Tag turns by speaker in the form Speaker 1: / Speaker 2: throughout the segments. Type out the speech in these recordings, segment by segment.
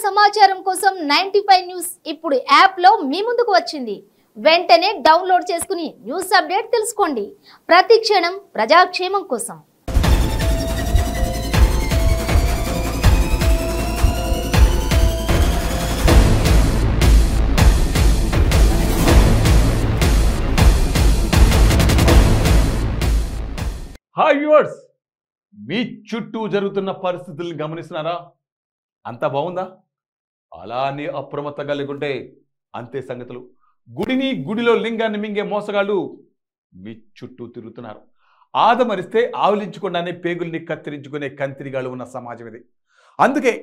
Speaker 1: సమాచారం కోసం 95 న్యూస్ ఇప్పుడు యాప్ లో మీ ముందుకు వచ్చింది. వెంటనే డౌన్లోడ్ చేసుకుని న్యూస్ అప్డేట్ తెలుసుకోండి. ప్రతి క్షణం ప్రజాక్షేమం కోసం.
Speaker 2: హాయ్ వ్యూవర్స్, మీ చుట్టూ జరుగుతున్న పరిస్థితుల్ని గమనిస్తున్నారా? అంత బాగుందా? అలానే అప్రమత్తంగా లేకుంటే అంతే సంగతులు. గుడిలో లింగాన్ని మింగే మోసగాళ్ళు మీ చుట్టూ తిరుగుతున్నారు. ఆదమరిస్తే ఆవులించకుండానే పేగుల్ని కత్తిరించుకునే కంతిరిగాళ్ళు ఉన్న సమాజం ఇది. అందుకే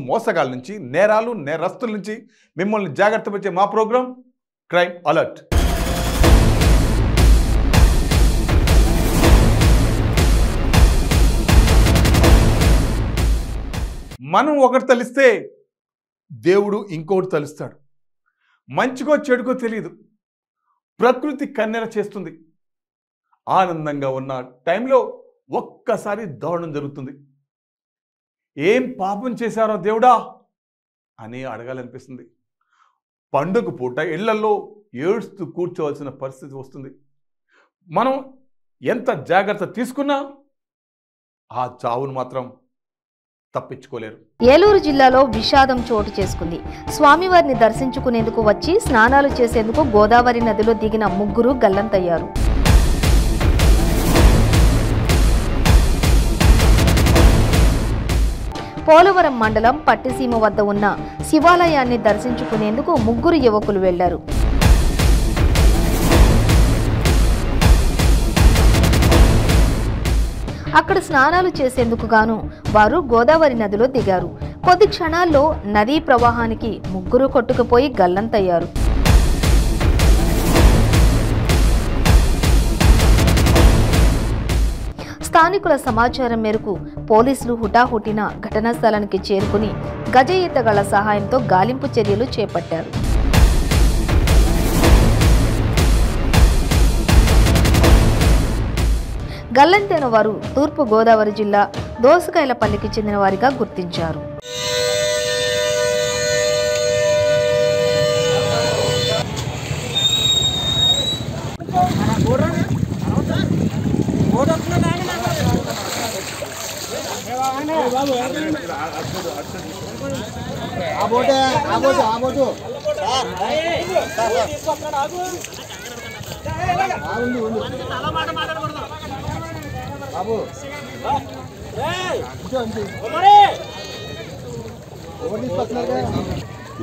Speaker 2: మోసగాళ్ళ నుంచి, నేరస్తుల నుంచి మిమ్మల్ని జాగ్రత్త పరిచే మా ప్రోగ్రాం క్రైమ్ అలర్ట్. మనం ఒకటి తలిస్తే దేవుడు ఇంకొకటి తలుస్తాడు. మంచికో చెడుకో తెలియదు. ప్రకృతి కన్నెర చేస్తుంది. ఆనందంగా ఉన్న టైంలో ఒక్కసారి దారుణం జరుగుతుంది. ఏం పాపం చేశారో దేవుడా అని అడగాలనిపిస్తుంది. పండుగ పూట ఇళ్లలో ఏడుస్తూ కూర్చోవలసిన పరిస్థితి వస్తుంది. మనం ఎంత జాగ్రత్త తీసుకున్నా ఆ చావును మాత్రం తప్పించుకోలేరు.
Speaker 1: ఏలూరు జిల్లాలో విషాదం చోటు చేసుకుంది. స్వామివారిని దర్శించుకునేందుకు వచ్చి స్నానాలు చేసేందుకు గోదావరి నదిలో దిగిన ముగ్గురు గల్లంతయ్యారు. పోలవరం మండలం పట్టిసీమ వద్ద ఉన్న శివాలయాన్ని దర్శించుకునేందుకు ముగ్గురు యువకులు వెళ్లారు. అక్కడ స్నానాలు చేసేందుకు గాను వారు గోదావరి నదిలో దిగారు. కొద్ది క్షణాల్లో నదీ ప్రవాహానికి ముగ్గురు కొట్టుకుపోయి గల్లంతయ్యారు. స్థానికుల సమాచారం మేరకు పోలీసులు హుటాహుటిన ఘటనా స్థలానికి చేరుకుని గజ ఈతగాళ్ల సహాయంతో గాలింపు చర్యలు చేపట్టారు. గల్లంతైన వారు తూర్పు గోదావరి జిల్లా దోసకాయలపల్లికి చెందిన వారిగా గుర్తించారు.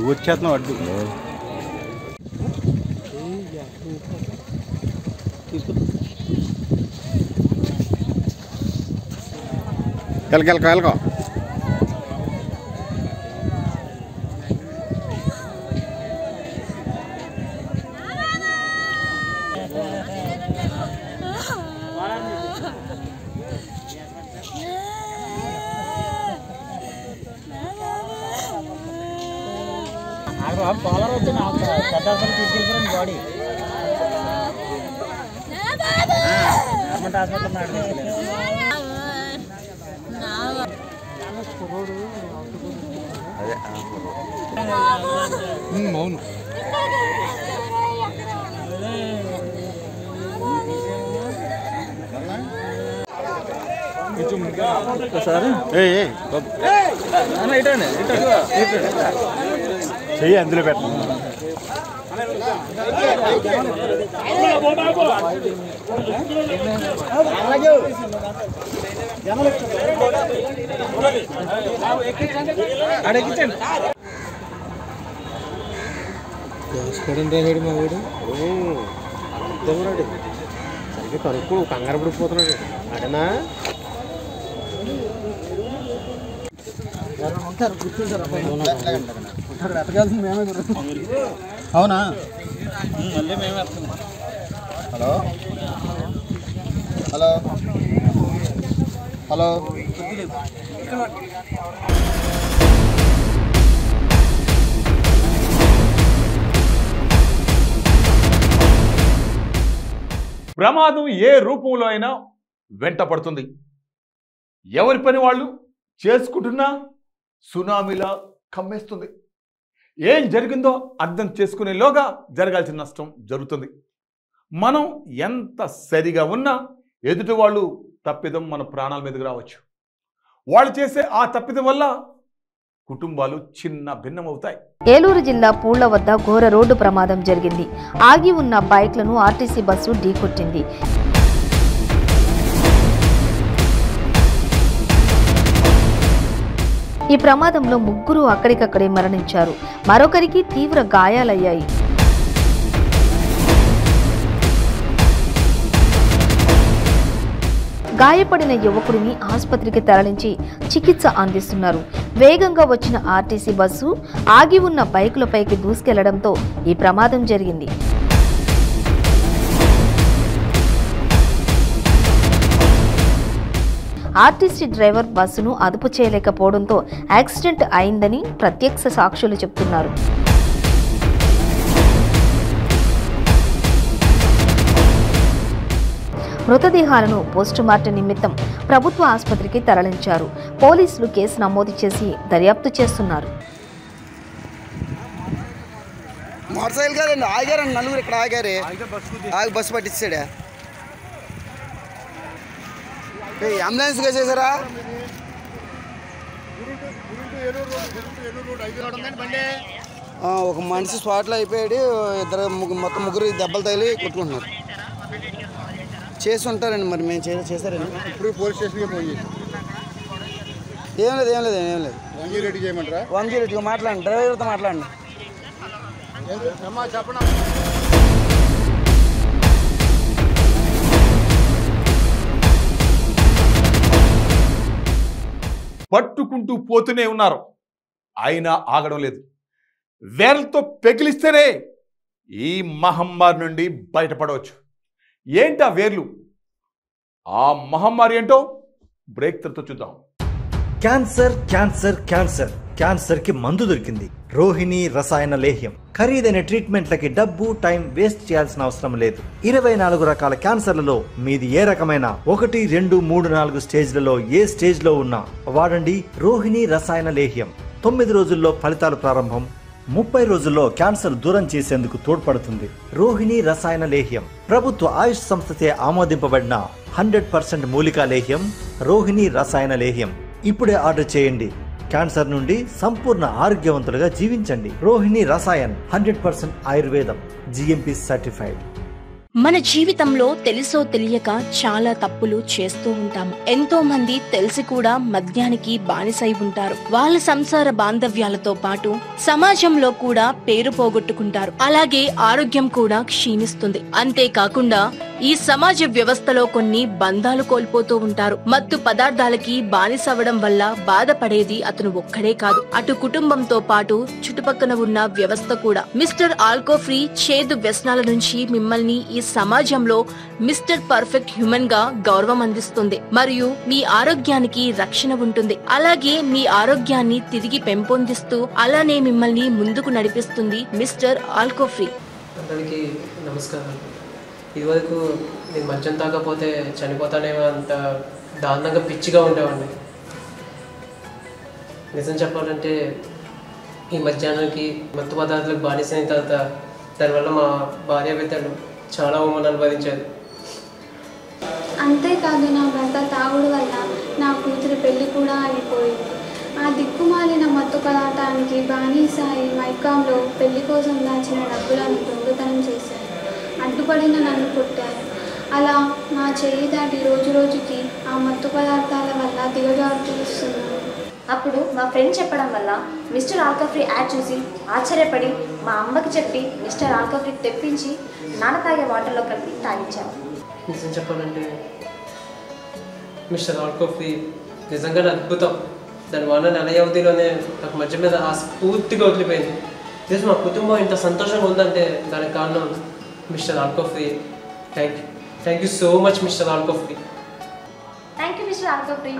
Speaker 3: వచ్చేస్తున్నావు అడ్డు వెళ్ళకో
Speaker 4: కాలర్ వచ్చి పెద్ద తీసుకెళ్ళిపోయాను బాడీ గవర్నమెంట్ హాస్పిటల్ అవును ఒకసారి చెయ్యి అందులో పెట్టండి. రాసాడు మా వీడు సరిగ్గా కనుక్కు కంగారు పడిపోతున్నాడు. అడనా ఉంటారు కూర్చుంటారు. ఎత్తగాల్సింది మేమే అవునా? మళ్ళీ మేమే వస్తున్నాం. హలో హలో హలో
Speaker 2: ప్రమాదం ఏ రూపంలో అయినా వెంట పడుతుంది. ఎవరి పని వాళ్ళు చేసుకుంటున్నా సునామీలా కమ్మేస్తుంది. ఏం జరిగిందో అర్థం చేసుకునేలోగా జరగాల్సిన నష్టం జరుగుతుంది. మనం ఎంత సరిగా ఉన్నా ఎదుటి వాళ్ళు తప్పిదం మన ప్రాణాల మీదకి రావచ్చు. వాళ్ళు చేసే ఆ తప్పిదం వల్ల కుటుంబాలు చిన్న భిన్నమవుతాయి.
Speaker 1: ఏలూరు జిల్లా పూళ్ల వద్ద ఘోర రోడ్డు ప్రమాదం జరిగింది. ఆగి ఉన్న బైక్లను ఆర్టీసీ బస్సు ఢీకొట్టింది. ఈ ప్రమాదంలో 3 అక్కడికక్కడే మరణించారు. మరొకరికి తీవ్ర గాయాలయ్యాయి. గాయపడిన యువకుడిని ఆసుపత్రికి తరలించి చికిత్స అందిస్తున్నారు. వేగంగా వచ్చిన ఆర్టీసీ బస్సు ఆగి ఉన్న బైకులపైకి దూసుకెళ్లడంతో ఈ ప్రమాదం జరిగింది. ఆర్టీసీ డ్రైవర్ బస్సును అదుపు చేయలేకపోవడంతో యాక్సిడెంట్ అయిందని ప్రత్యక్ష సాక్షులు చెబుతున్నారు. మృతదేహాలను పోస్టుమార్టం నిమిత్తం ప్రభుత్వ ఆసుపత్రికి తరలించారు. పోలీసులు కేసు నమోదు చేసి దర్యాప్తు చేస్తున్నారు.
Speaker 3: మోటార్ సైకిల్ కాదండి, ఆగారండి నలుగురు ఇక్కడ ఆగారు. ఆగి బస్సు పట్టించాడా? అంబులెన్స్ వేసేసారా? ఒక మనిషి స్పాట్లో అయిపోయాడు. మొత్తం ముగ్గురు దెబ్బలు తగిలి కొట్టుకుంటున్నారు. చేసి ఉంటారండి. మరి మేము చేశారండి.
Speaker 5: ఇప్పుడు పోలీస్ స్టేషన్కి ఫోన్ చేసి
Speaker 3: ఏం లేదు
Speaker 5: 108 చేయమంటారా?
Speaker 3: 108 మాట్లాడండి, డ్రైవర్తో మాట్లాడండి.
Speaker 5: చెప్పండి.
Speaker 2: పట్టుకుంటూ పోతూనే ఉన్నారు, అయినా ఆగడం లేదు. వేర్లతో పెకిలిస్తేనే ఈ మహమ్మారి నుండి బయటపడవచ్చు. ఏంటా వేర్లు? ఆ మహమ్మారి ఏంటో బ్రేక్ తో చూద్దాం.
Speaker 6: క్యాన్సర్ క్యాన్సర్ క్యాన్సర్ క్యాన్సర్ కి మందు దొరికింది. రోహిణి రసాయన లేహ్యం. ఖరీదైన ట్రీట్మెంట్లకి డబ్బు టైం వేస్ట్ చేయాల్సిన అవసరం లేదు. 24 రకాల క్యాన్సర్లలో మీది ఏ రకమైన 1, 2, 3, 4 స్టేజ్లలో ఏ స్టేజ్ లో ఉన్నా వాడండి రోహిణి రసాయన లేహ్యం. 9 రోజుల్లో ఫలితాలు ప్రారంభం. 30 రోజుల్లో క్యాన్సర్ దూరం చేసేందుకు తోడ్పడుతుంది. రోహిణి రసాయన లేహ్యం ప్రభుత్వ ఆయుష్ సంస్థచే ఆమోదింపబడిన 100% మూలికా లేహ్యం రోహిణి రసాయన లేహ్యం. ఇప్పుడే ఆర్డర్ చేయండి. క్యాన్సర్ నుండి సంపూర్ణ ఆరోగ్యవంతులుగా జీవించండి. రోహిణి రసాయన్ 100% ఆయుర్వేదం, GMP సర్టిఫైడ్.
Speaker 7: మన జీవితంలో తెలుసో తెలియక చాలా తప్పులు చేస్తూ ఉంటాము. ఎంతో మంది తెలిసి కూడా మద్యానికి బానిసై ఉంటారు. వాళ్ళ సంసార బాంధవ్యాలతో పాటు సమాజంలో కూడా పేరు పోగొట్టుకుంటారు. అలాగే ఆరోగ్యం కూడా క్షీణిస్తుంది. అంతేకాకుండా ఈ సమాజ వ్యవస్థలో కొన్ని బంధాలు కోల్పోతూ ఉంటారు. మత్తు పదార్థాలకి బానిసవడం వల్ల బాధపడేది అతను ఒక్కడే కాదు, అటు కుటుంబంతో పాటు చుట్టుపక్కన ఉన్న వ్యవస్థ కూడా. మిస్టర్ ఆల్కో ఫ్రీ చేదు వ్యసనాల నుంచి మిమ్మల్ని ఈ సమాజంలో మిస్టర్ పర్ఫెక్ట్ హ్యూమన్ గా గౌరవం అందిస్తుంది. మరియు మీ ఆరోగ్యానికి రక్షణ ఉంటుంది. అలాగే మీ ఆరోగ్యాన్ని తిరిగి పెంపొందిస్తూ అలానే మిమ్మల్ని ముందుకు నడిపిస్తుంది మిస్టర్ ఆల్కో ఫ్రీ.
Speaker 8: అందరికీ నమస్కారం. ఇదివరకు నేను మద్యం తాగకపోతే చనిపోతానేమో అంత దారుణంగా పిచ్చిగా ఉండేవాడిని. నిజం చెప్పాలంటే ఈ మద్యానికి మత్తు పదార్థాలకు బానిసైన తర్వాత దానివల్ల మా భార్య బిడ్డలు చాలా అవమానాలు అనుభవించారు.
Speaker 9: అంతేకాదు నా భర్త తాగుడు వల్ల నా కూతురి పెళ్లి కూడా ఆగిపోయింది. ఆ దిక్కుమాలిన మత్తు పదార్థానికి బానిసాయి మైకాంలో పెళ్లి కోసం దాచిన డబ్బులను దొంగతనం చేశారు. అడ్డుపడిన నన్ను కొట్టారు. అలా మా చేయి దాటి రోజు రోజుకి ఆ మత్తు పదార్థాల వల్ల దిగజారుతున్నాను.
Speaker 10: అప్పుడు మా ఫ్రెండ్ చెప్పడం వల్ల మిస్టర్ ఆల్కో ఫ్రీ యాడ్ చూసి ఆశ్చర్యపడి మా అమ్మకి చెప్పి మిస్టర్ ఆల్కో ఫ్రీ తెప్పించి నాన్న తాగే వాటర్లో కలిపి తాగించాము.
Speaker 8: నిజం చెప్పాలంటే మిస్టర్ ఆల్కో ఫ్రీ నిజంగానే అద్భుతం. దానివల్ల నెల వ్యవధిలోనే నాకు మధ్య మీద ఆ స్ఫూర్తిగా వదిలిపోయింది. నిజం మా కుటుంబం ఇంత సంతోషంగా ఉందంటే దానికి కారణం mister Alco free. Thank you so much mister Alco free.
Speaker 10: Thank you mister Alco free.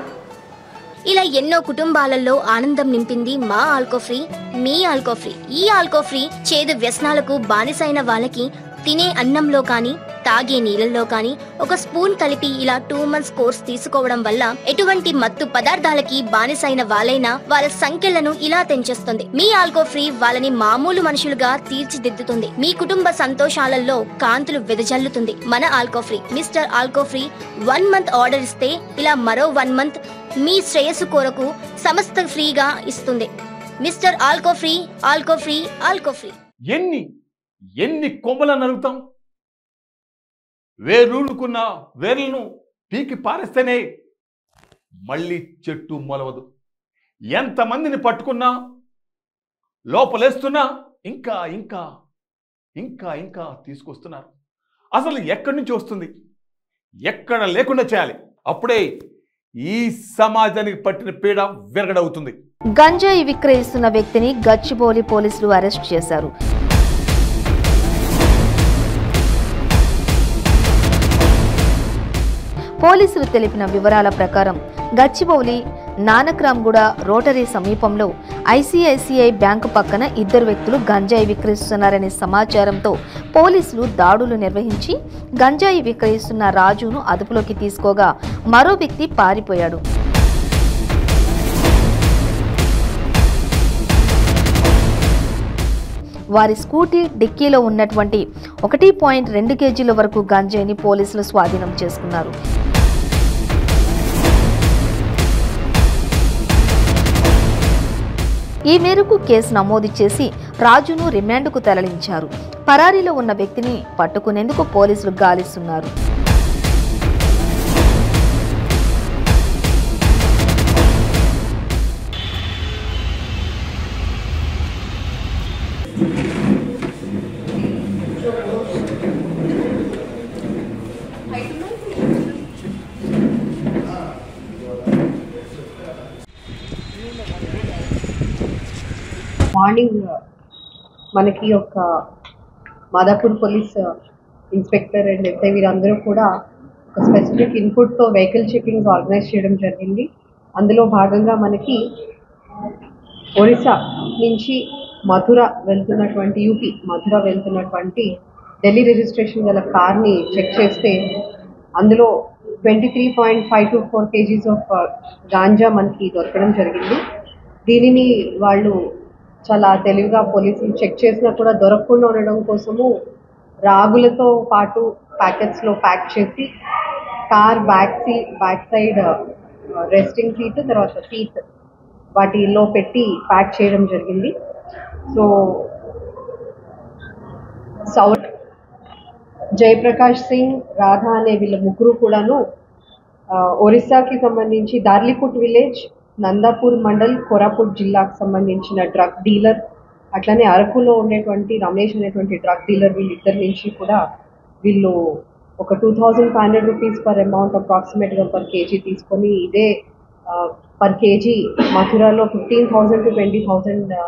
Speaker 7: ఇలా ఎన్నో కుటుంబాలలో ఆనందం నింపింది మా ఆల్కో ఫ్రీ, మీ ఆల్కో ఫ్రీ. ఈ ఆల్కో ఫ్రీ చేదు వ్యసనాలకు బానిసైన వాళ్ళకి తినే అన్నంలో కానీ
Speaker 11: తాగే నీళ్ళల్లో కానీ ఒక స్పూన్ కలిపి ఇలా 2 months కోర్స్ తీసుకోవడం వల్ల ఎటువంటి మత్తు పదార్థాలకి బానిసైన వాళ్ళైనా వాళ్ళ సంఖ్యలను ఇలా తెంచేస్తుంది. మీ ఆల్కో ఫ్రీ వాళ్ళని మామూలు మనుషులుగా తీర్చిదిద్దుతుంది. మీ కుటుంబ సంతోషాలలో కాంతులు వెదజల్లుతుంది. మన Alco free mister Alco free 1 month order ఇస్తే ఇలా మరో 1 month మీ శ్రేయస్సు కొరకు సమస్త ఫ్రీగా ఇస్తుంది. Mister Alco free, Alco free, Alco free.
Speaker 2: ఎన్ని కొమ్మలను నరుగుతాం? వేరుకున్న వేర్లను పీకి పారేస్తేనే మళ్ళీ చెట్టు మొలవదు. ఎంతమందిని పట్టుకున్నా లోపలేస్తున్నా ఇంకా ఇంకా ఇంకా ఇంకా తీసుకొస్తున్నారు. అసలు ఎక్కడి నుంచి వస్తుంది? ఎక్కడ లేకుండా చేయాలి. అప్పుడే ఈ సమాజానికి పట్టిన పీడ విరగడవుతుంది.
Speaker 1: గంజాయి విక్రయిస్తున్న వ్యక్తిని గచ్చిబౌలి పోలీసులు అరెస్ట్ చేశారు. పోలీసులు తెలిపిన వివరాల ప్రకారం గచ్చిబౌలి నానక్రామ్గూడ రోటరీ సమీపంలో ఐసిఐసిఐ బ్యాంకు పక్కన 2 వ్యక్తులు గంజాయి విక్రయిస్తున్నారనే సమాచారంతో పోలీసులు దాడులు నిర్వహించి గంజాయి విక్రయిస్తున్న రాజును అదుపులోకి తీసుకోగా మరో వ్యక్తి పారిపోయాడు. వారి స్కూటీ డిక్కీలో ఉన్నటువంటి 1.2 kg వరకు గంజాయిని పోలీసులు స్వాధీనం చేసుకున్నారు. ఈ మేరకు కేసు నమోదు చేసి రాజును రిమాండ్కు తరలించారు. పరారీలో ఉన్న వ్యక్తిని పట్టుకునేందుకు పోలీసులు గాలిస్తున్నారు.
Speaker 12: మార్నింగ్ మనకి ఒక Madhapur police inspector and SI వీరందరూ కూడా ఒక స్పెసిఫిక్ ఇన్పుట్తో వెహికల్ చెకింగ్స్ ఆర్గనైజ్ చేయడం జరిగింది. అందులో భాగంగా మనకి ఒరిస్సా నుంచి మథుర వెళ్తున్నటువంటి యూపీ మథుర వెళ్తున్నటువంటి ఢిల్లీ రిజిస్ట్రేషన్ గల కార్ని చెక్ చేస్తే అందులో 23.524 kgs ఆఫ్ గాంజా మనకి దొరకడం జరిగింది. దీనిని వాళ్ళు చాలా తెలివిగా పోలీసులు చెక్ చేసినా కూడా దొరకకుండా ఉండడం కోసము రాగులతో పాటు ప్యాకెట్స్లో ప్యాక్ చేసి car back side resting seat తర్వాత సీట్ వాటిలో పెట్టి ప్యాక్ చేయడం జరిగింది. సో సౌత్ జయప్రకాష్ సింగ్ రాధా అనే వీళ్ళ ముగ్గురు కూడాను ఒరిస్సాకి సంబంధించి దార్లిపుట్ విలేజ్ నందాపూర్ మండల్ కోరాపుట్ జిల్లాకు సంబంధించిన డ్రగ్ డీలర్, అట్లనే అరకులో ఉండేటువంటి రమేష్ అనేటువంటి డ్రగ్ డీలర్ వీళ్ళిద్దరి నుంచి కూడా వీళ్ళు ఒక 2500 రూపీస్ పర్ అమౌంట్ అప్రాక్సిమేట్గా పర్ కేజీ తీసుకొని ఇదే పర్ కేజీ మథురాలో 15,000 to 20,000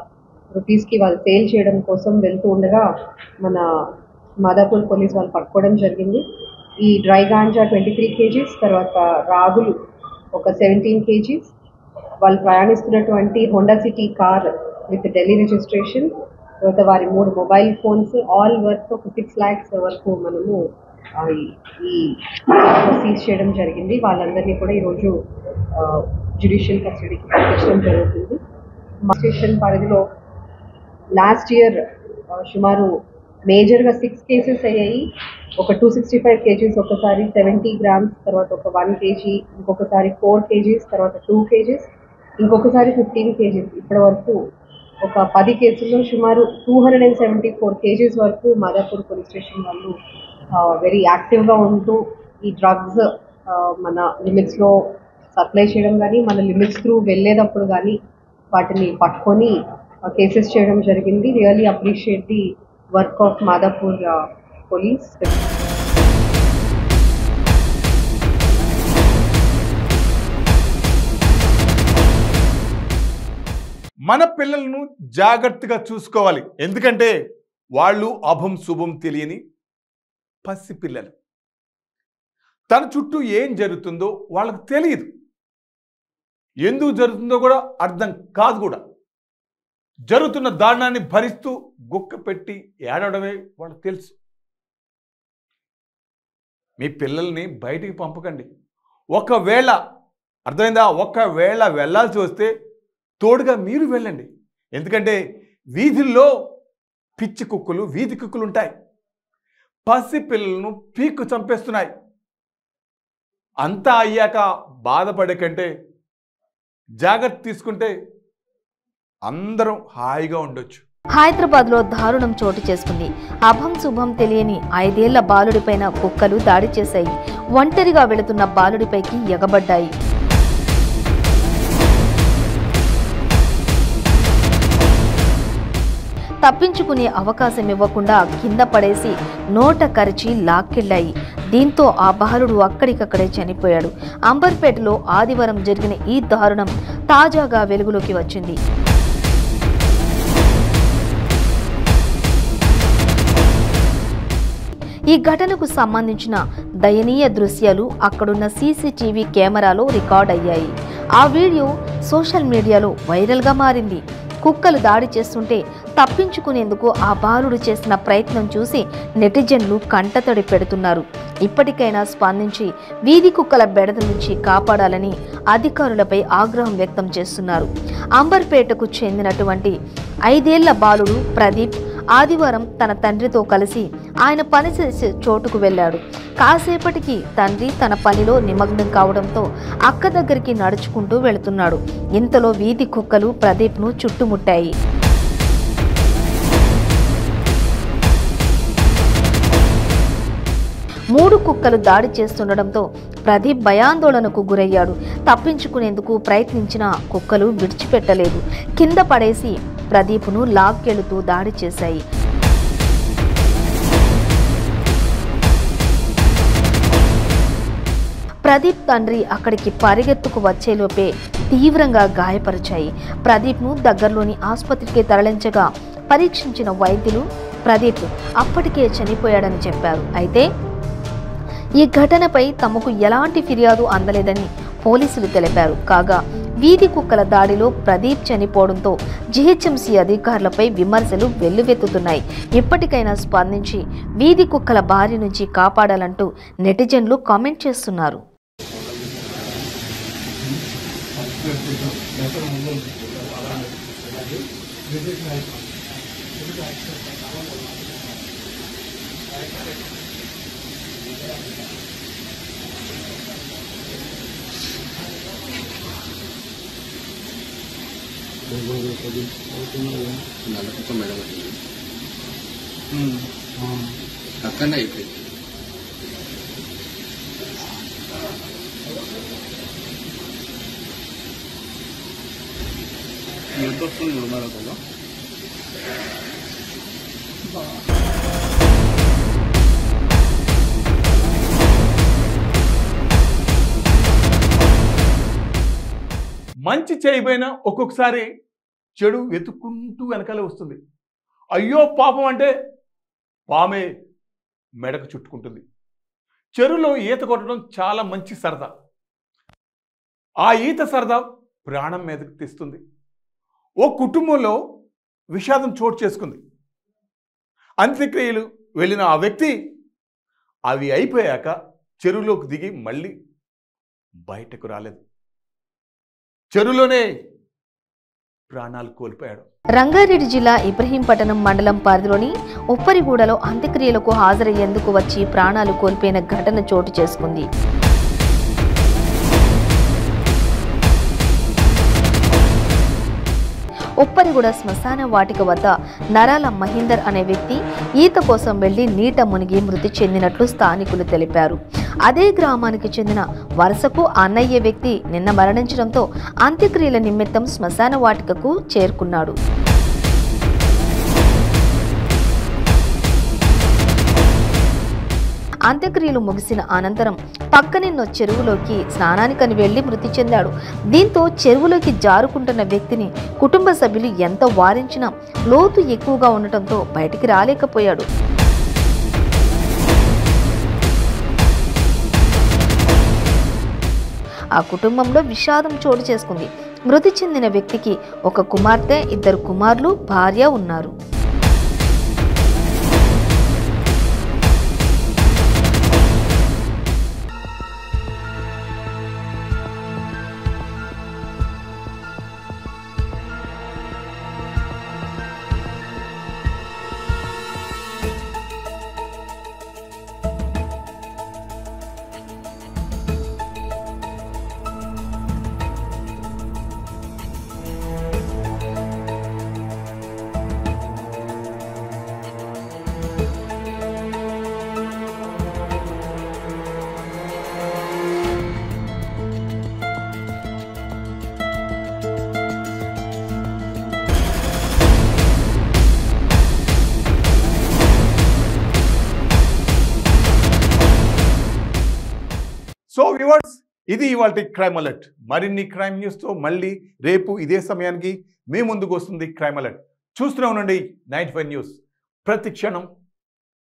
Speaker 12: రూపీస్కి వాళ్ళు సేల్ చేయడం కోసం వెళ్తూ ఉండగా మన మాదాపూర్ పోలీస్ వాళ్ళు పట్టుకోవడం జరిగింది. ఈ డ్రై గాంజా 23 kgs, తర్వాత రాగులు ఒక 17 kgs, వాళ్ళు ప్రయాణిస్తున్నటువంటి Honda City car with Delhi registration, తర్వాత వారి 3 మొబైల్ ఫోన్స్ ఆల్ వర్త్ ఒక 6 lakhs వరకు మనము ఈ సీజ్ చేయడం జరిగింది. వాళ్ళందరినీ కూడా ఈరోజు జ్యుడిషియల్ కస్టడీకి పంపించడం జరుగుతుంది. మా స్టేషన్ పరిధిలో లాస్ట్ ఇయర్ సుమారు మేజర్గా 6 కేసెస్ అయ్యాయి. ఒక 265 kgs ఒకసారి, 70 grams, తర్వాత ఒక 1 kg, ఇంకొకసారి 4 kgs, తర్వాత 2 kgs, ఇంకొకసారి 15 kgs. ఇప్పటి వరకు ఒక 10 కేసుల్లో సుమారు 274 kgs వరకు మాదాపూర్ పోలీస్ స్టేషన్ వాళ్ళు వెరీ యాక్టివ్గా ఉంటూ ఈ డ్రగ్స్ మన లిమిట్స్లో సప్లై చేయడం కానీ మన లిమిట్స్ త్రూ వెళ్ళేటప్పుడు కానీ వాటిని పట్టుకొని కేసెస్ చేయడం జరిగింది. Really appreciate the work of Madhapur police.
Speaker 2: మన పిల్లలను జాగ్రత్తగా చూసుకోవాలి. ఎందుకంటే వాళ్ళు అభం శుభం తెలియని పసిపిల్లలు. తన చుట్టూ ఏం జరుగుతుందో వాళ్ళకు తెలియదు, ఎందుకు జరుగుతుందో కూడా అర్థం కాదు కూడా. జరుగుతున్న దారుణాన్ని భరిస్తూ గుక్క పెట్టి ఏడవడమే వాళ్ళకు తెలుసు. మీ పిల్లల్ని బయటికి పంపకండి. ఒకవేళ అర్థమైందా, ఒకవేళ వెళ్ళాల్సి వస్తే తోడుగా మీరు వెళ్ళండి. ఎందుకంటే వీధుల్లో పిచ్చి కుక్కలు, వీధి కుక్కలు ఉంటాయి. పసి పిల్లలను పీక్కు చంపేస్తున్నాయి. అంతా అయ్యాక బాధపడే కంటే జాగ్రత్త తీసుకుంటే అందరం హాయిగా ఉండొచ్చు.
Speaker 1: హైదరాబాద్లో దారుణం చోటు చేసుకుంది. అభం శుభం తెలియని 5 ఏళ్ల బాలుడిపైన కుక్కలు దాడి చేశాయి. ఒంటరిగా వెళుతున్న బాలుడిపైకి ఎగబడ్డాయి. తప్పించుకునే అవకాశం ఇవ్వకుండా కింద పడేసి నోట కరిచి లాక్కెళ్లాయి. దీంతో ఆ బాలుడు అక్కడికక్కడే చనిపోయాడు. అంబర్పేటలో ఆదివారం జరిగిన ఈ దారుణం తాజాగా వెలుగులోకి వచ్చింది. ఈ ఘటనకు సంబంధించిన దయనీయ దృశ్యాలు అక్కడున్న సీసీటీవీ కెమెరాలో రికార్డ్ అయ్యాయి. ఆ వీడియో సోషల్ మీడియాలో వైరల్గా మారింది. కుక్కలు దాడి చేస్తుంటే తప్పించుకునేందుకు ఆ బాలుడు చేసిన ప్రయత్నం చూసి నెటిజన్లు కంటతడి పెడుతున్నారు. ఇప్పటికైనా స్పందించి వీధి కుక్కల బెడద నుంచి కాపాడాలని అధికారులపై ఆగ్రహం వ్యక్తం చేస్తున్నారు. అంబర్పేటకు చెందినటువంటి 5 ఏళ్ల బాలుడు ప్రదీప్ ఆదివారం తన తండ్రితో కలిసి ఆయన పనిచేసే చోటుకు వెళ్ళాడు. కాసేపటికి తండ్రి తన పనిలో నిమగ్నం కావడంతో అక్క దగ్గరికి నడుచుకుంటూ వెళుతున్నాడు. ఇంతలో వీధి కుక్కలు ప్రదీప్ను చుట్టుముట్టాయి. మూడు కుక్కలు దాడి చేస్తుండటంతో ప్రదీప్ భయాందోళనకు గురయ్యాడు. తప్పించుకునేందుకు ప్రయత్నించిన కుక్కలు విడిచిపెట్టలేదు. కింద పడేసి ప్రదీప్ను లాక్కెళుతూ దాడి చేశాయి. ప్రదీప్ తండ్రి అక్కడికి పరిగెత్తుకు వచ్చేలోపే తీవ్రంగా గాయపరిచాయి. ప్రదీప్ను దగ్గరలోని ఆసుపత్రికి తరలించగా పరీక్షించిన వైద్యులు ప్రదీప్ అప్పటికే చనిపోయాడని చెప్పారు. అయితే ఈ ఘటనపై తమకు ఎలాంటి ఫిర్యాదు అందలేదని పోలీసులు తెలిపారు. కాగా వీధి కుక్కల దాడిలో ప్రదీప్ చనిపోవడంతో జీహెచ్ఎంసీ అధికారులపై విమర్శలు వెల్లువెత్తుతున్నాయి. ఇప్పటికైనా స్పందించి వీధి కుక్కల బారి నుంచి కాపాడాలంటూ నెటిజన్లు కామెంట్ చేస్తున్నారు.
Speaker 5: మేడం అక్కడనే అయిపోయింది. ఎంత వస్తుంది మరొకలో
Speaker 2: మంచి చేయబోయినా ఒక్కొక్కసారి చెడు వెతుక్కుంటూ వెనకాలే వస్తుంది. అయ్యో పాపం అంటే పామే మెడకు చుట్టుకుంటుంది. చెరువులో ఈత కొట్టడం చాలా మంచి సరదా. ఆ ఈత సరదా ప్రాణం మీదకు తెస్తుంది. ఓ కుటుంబంలో విషాదం చోటు చేసుకుంది. అంత్యక్రియలు వెళ్ళిన ఆ వ్యక్తి అవి అయిపోయాక చెరువులోకి దిగి మళ్ళీ బయటకు రాలేదు. చెరువులోనే ప్రాణాలు కోల్పోయాడు.
Speaker 1: రంగారెడ్డి జిల్లా ఇబ్రహీంపట్నం మండలం పరిధిలోని ఉప్పరిగూడలో అంత్యక్రియలకు హాజరయ్యేందుకు వచ్చి ప్రాణాలు కోల్పోయిన ఘటన చోటు చేసుకుంది. ఉప్పరిగూడ శ్మశాన వాటిక వద్ద నరాల మహేందర్ అనే వ్యక్తి ఈత కోసం వెళ్లి నీట మునిగి మృతి చెందినట్లు స్థానికులు తెలిపారు. అదే గ్రామానికి చెందిన వరుసకు అన్నయ్య వ్యక్తి నిన్న మరణించడంతో అంత్యక్రియల నిమిత్తం శ్మశాన వాటికకు చేరుకున్నాడు. అంత్యక్రియలు ముగిసిన అనంతరం పక్కనున్న చెరువులోకి స్నానానికని వెళ్లి మృతి చెందాడు. దీంతో చెరువులోకి జారుకుంటున్న వ్యక్తిని కుటుంబ సభ్యులు ఎంత వారించినా లోతు ఎక్కువగా ఉండటంతో బయటికి రాలేకపోయాడు. ఆ కుటుంబంలో విషాదం చోటు చేసుకుంది. మృతి చెందిన వ్యక్తికి ఒక కుమార్తె, 2 కుమారులు, భార్య ఉన్నారు.
Speaker 2: ఇది ఇవాల్టి క్రైమ్ అలర్ట్. మరిన్ని క్రైమ్ న్యూస్తో మళ్ళీ రేపు ఇదే సమయానికి మీ ముందుకు వస్తుంది క్రైమ్ అలర్ట్. చూస్తూనే ఉండండి 95 న్యూస్. ప్రతి క్షణం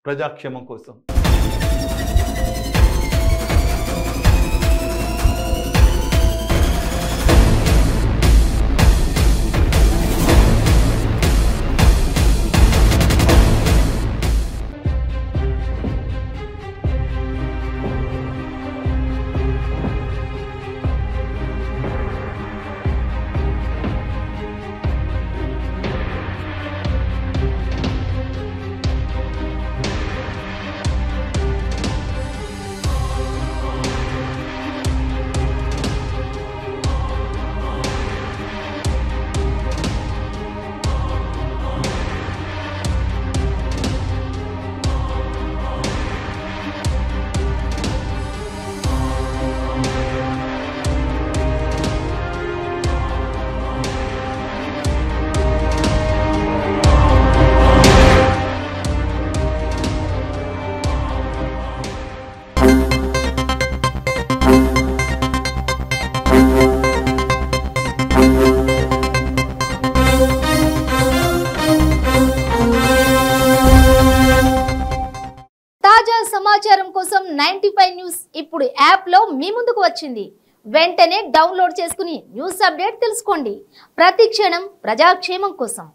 Speaker 2: ప్రజాక్షేమం కోసం.
Speaker 1: సమాచారం కోసం 95 న్యూస్ ఇప్పుడు యాప్లో మీ ముందుకు వచ్చింది. వెంటనే డౌన్లోడ్ చేసుకుని న్యూస్ అప్డేట్ తెలుసుకోండి. ప్రతి క్షణం ప్రజాక్షేమం కోసం.